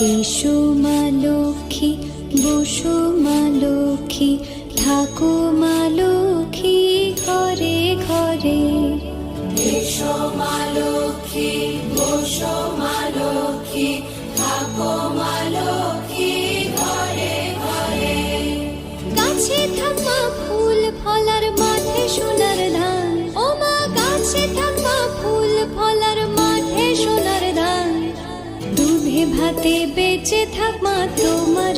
এসো মা লক্ষ্মী, বসো মা লক্ষ্মী, থাকো মা লক্ষ্মী ঘরে ঘরে। এসো মা লক্ষ্মী, বসো মা লক্ষ্মী, থাকো মা লক্ষ্মী ঘরে ঘরে। গাছে থাকা ফুল ফলার মাঠে সোনার ধান, ও মা গাছে থাকা ফুল ফলার মাঠে সোনার ধান। দুধে ভাতে বেঁচে থাক মা তোমার